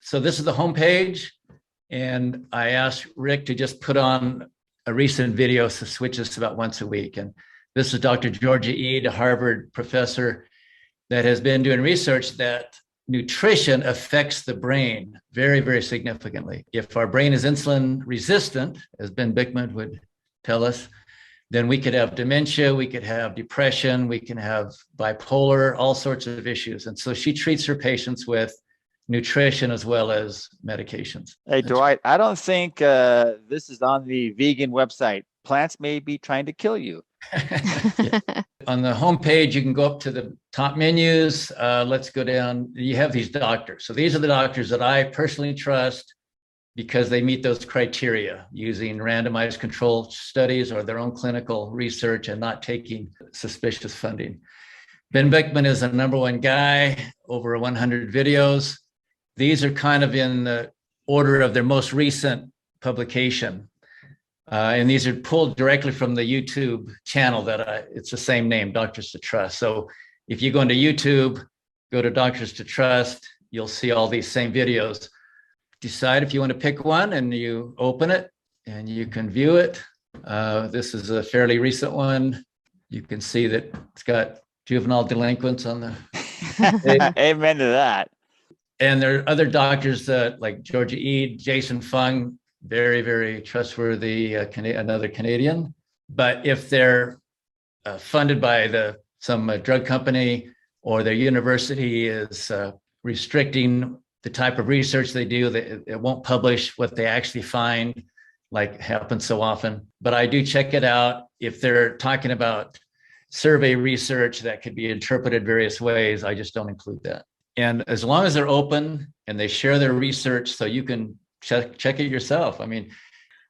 So this is the homepage, and I asked Rick to just put on a recent video to switch us about once a week. And this is Dr. Georgia Ede, a Harvard professor that has been doing research that nutrition affects the brain very, very significantly. If our brain is insulin resistant, as Ben Bikman would tell us, then we could have dementia, we could have depression, we can have bipolar, all sorts of issues. And so she treats her patients with nutrition as well as medications. Hey, Dwight, I don't think this is on the vegan website. Plants may be trying to kill you. Yeah. On the homepage, you can go up to the top menus. Let's go down. You have these doctors. So these are the doctors that I personally trust because they meet those criteria using randomized control studies or their own clinical research and not taking suspicious funding. Ben Bikman is the number one guy, over 100 videos. These are kind of in the order of their most recent publication. And these are pulled directly from the YouTube channel it's the same name, Doctors to Trust. So if you go into YouTube, go to Doctors to Trust, you'll see all these same videos. Decide if you want to pick one and you open it and you can view it. This is a fairly recent one. You can see that it's got juvenile delinquents on the. Amen to that. And there are other doctors like Georgia Ede, Jason Fung, very, very trustworthy, another Canadian. But if they're funded by some drug company or their university is restricting the type of research they do, it won't publish what they actually find, like happens so often. But I do check it out. If they're talking about survey research that could be interpreted various ways, I just don't include that. And as long as they're open and they share their research so you can check it yourself. I mean,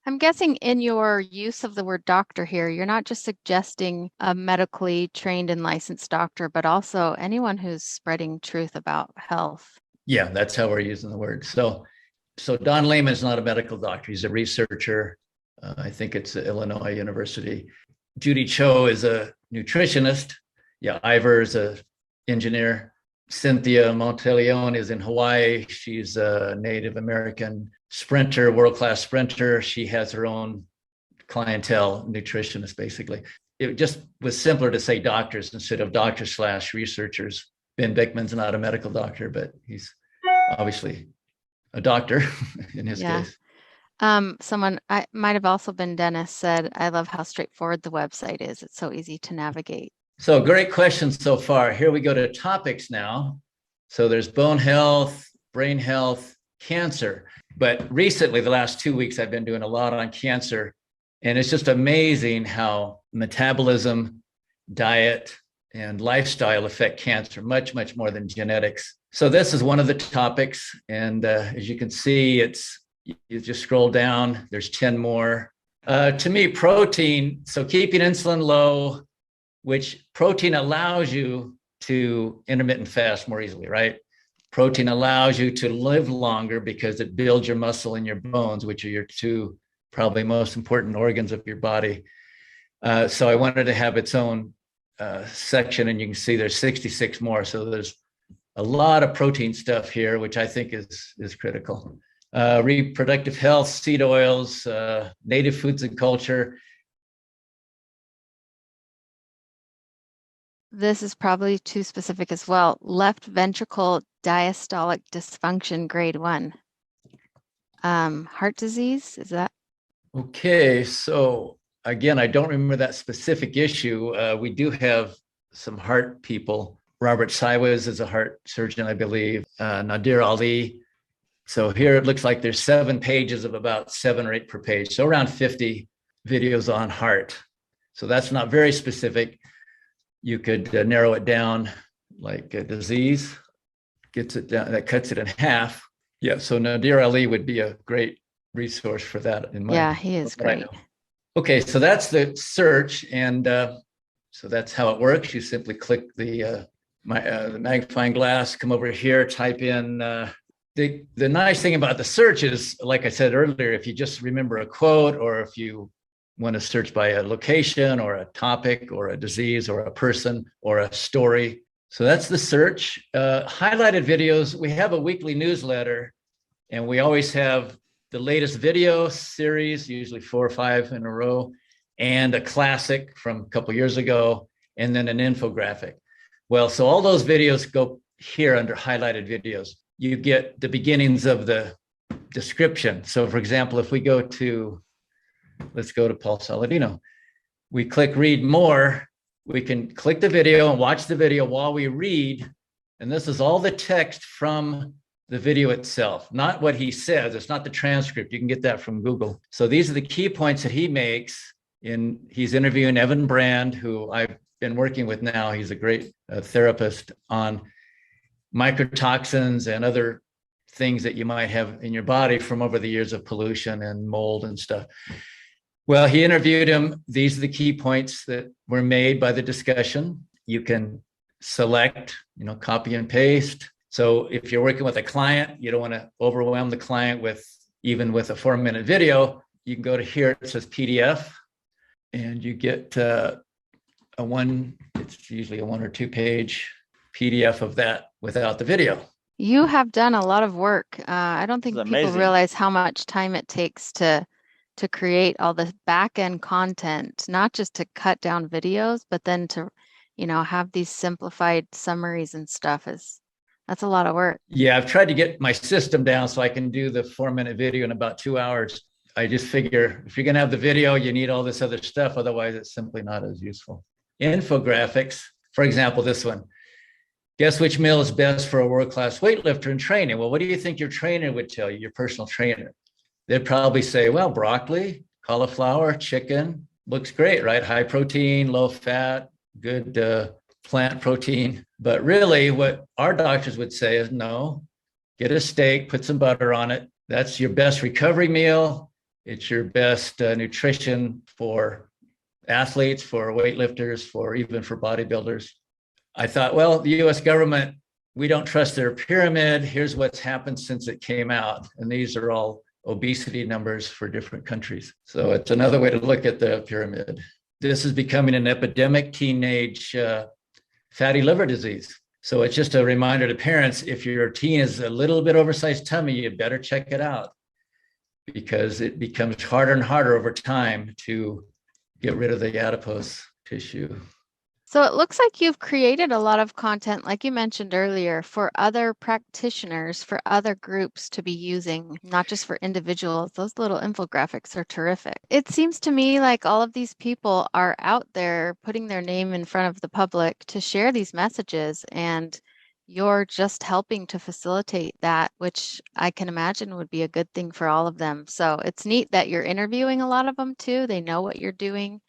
I'm guessing in your use of the word doctor here, you're not just suggesting a medically trained and licensed doctor, but also anyone who's spreading truth about health. Yeah, that's how we're using the word. So Don Lehman is not a medical doctor. He's a researcher. I think it's at Illinois University. Judy Cho is a nutritionist. Yeah, Ivor is an engineer. Cynthia Monteleone is in Hawaii. She's a Native American sprinter, world-class sprinter. She has her own clientele, nutritionist, basically. It just was simpler to say doctors instead of doctor/researchers. Ben Bikman's not a medical doctor, but he's obviously a doctor in his case. Someone, I might have also been Dennis, said, I love how straightforward the website is. It's so easy to navigate. So great questions so far. Here we go to topics now. So there's bone health, brain health, cancer. But recently, the last 2 weeks, I've been doing a lot on cancer. And it's just amazing how metabolism, diet, and lifestyle affect cancer much, much more than genetics. So this is one of the topics. And as you can see, you just scroll down, there's 10 more. To me, protein, so keeping insulin low, which protein allows you to intermittent fast more easily, right? Protein allows you to live longer because it builds your muscle and your bones, which are your two probably most important organs of your body. So I wanted to have its own section, and you can see there's 66 more. So there's a lot of protein stuff here, which I think is critical. Reproductive health, seed oils, native foods and culture. This is probably too specific as well. Left ventricle diastolic dysfunction, grade 1. Heart disease, is that? Okay, so again, I don't remember that specific issue. We do have some heart people. Robert Siwes is a heart surgeon, I believe. Nadir Ali. So here it looks like there's 7 pages of about 7 or 8 per page. So around 50 videos on heart. So that's not very specific. You could narrow it down like a disease, gets it down, that cuts it in half. Yeah, so Nadir Ali would be a great resource for that. Yeah, he is great. Okay, so that's the search. And so that's how it works. You simply click the magnifying glass, come over here, type in. The nice thing about the search is, like I said earlier, if you just remember a quote, or if you want to search by a location or a topic or a disease or a person or a story. So that's the search. Highlighted videos. We have a weekly newsletter And we always have the latest video series, usually 4 or 5 in a row, and a classic from a couple years ago, and then an infographic. Well, so all those videos go here under highlighted videos. You get the beginnings of the description. So for example, if we go to, let's go to Paul Saladino, we click read more, we can click the video and watch the video while we read. And this is all the text from the video itself, not what he says. It's not the transcript. You can get that from Google. So these are the key points that he makes he's interviewing Evan Brand, who I've been working with now. He's a great therapist on microtoxins and other things that you might have in your body from over the years of pollution and mold and stuff. Well, he interviewed him. These are the key points that were made by the discussion. You can select, copy and paste. So if you're working with a client, you don't want to overwhelm the client even with a 4-minute video. You can go to here, it says PDF, and you get it's usually a 1 or 2 page PDF of that without the video. You have done a lot of work. I don't think This is people amazing. realize how much time it takes to create all the back end content, not just to cut down videos, but then to, have these simplified summaries and stuff. That's a lot of work. Yeah, I've tried to get my system down so I can do the 4-minute video in about 2 hours. I just figure if you're going to have the video, you need all this other stuff. Otherwise, it's simply not as useful. Infographics, for example, this one. Guess which meal is best for a world-class weightlifter in training? Well, what do you think your trainer would tell you, your personal trainer? They'd probably say, well, broccoli, cauliflower, chicken, looks great, right? High protein, low fat, good plant protein. But really what our doctors would say is no, get a steak, put some butter on it. That's your best recovery meal. It's your best nutrition for athletes, for weightlifters, even for bodybuilders. I thought, well, the US government, we don't trust their pyramid. Here's what's happened since it came out. And these are all obesity numbers for different countries. So it's another way to look at the pyramid. This is becoming an epidemic, teenage fatty liver disease. So it's just a reminder to parents, if your teen is a little bit oversized tummy, you better check it out, because it becomes harder and harder over time to get rid of the adipose tissue. So it looks like you've created a lot of content, like you mentioned earlier, for other practitioners, for other groups to be using, not just for individuals. Those little infographics are terrific. It seems to me like all of these people are out there putting their name in front of the public to share these messages, and you're just helping to facilitate that, which I can imagine would be a good thing for all of them. So it's neat that you're interviewing a lot of them too. They know what you're doing.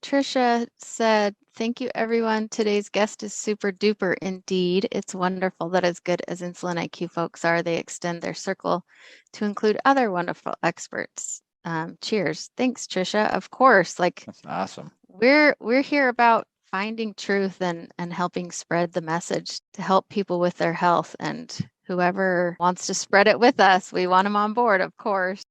Trisha said, thank you, everyone. Today's guest is super duper indeed. It's wonderful that as good as Insulin IQ folks are, they extend their circle to include other wonderful experts. Cheers. Thanks, Trisha. Of course, That's awesome. we're here about finding truth and helping spread the message to help people with their health. And whoever wants to spread it with us, we want them on board, of course.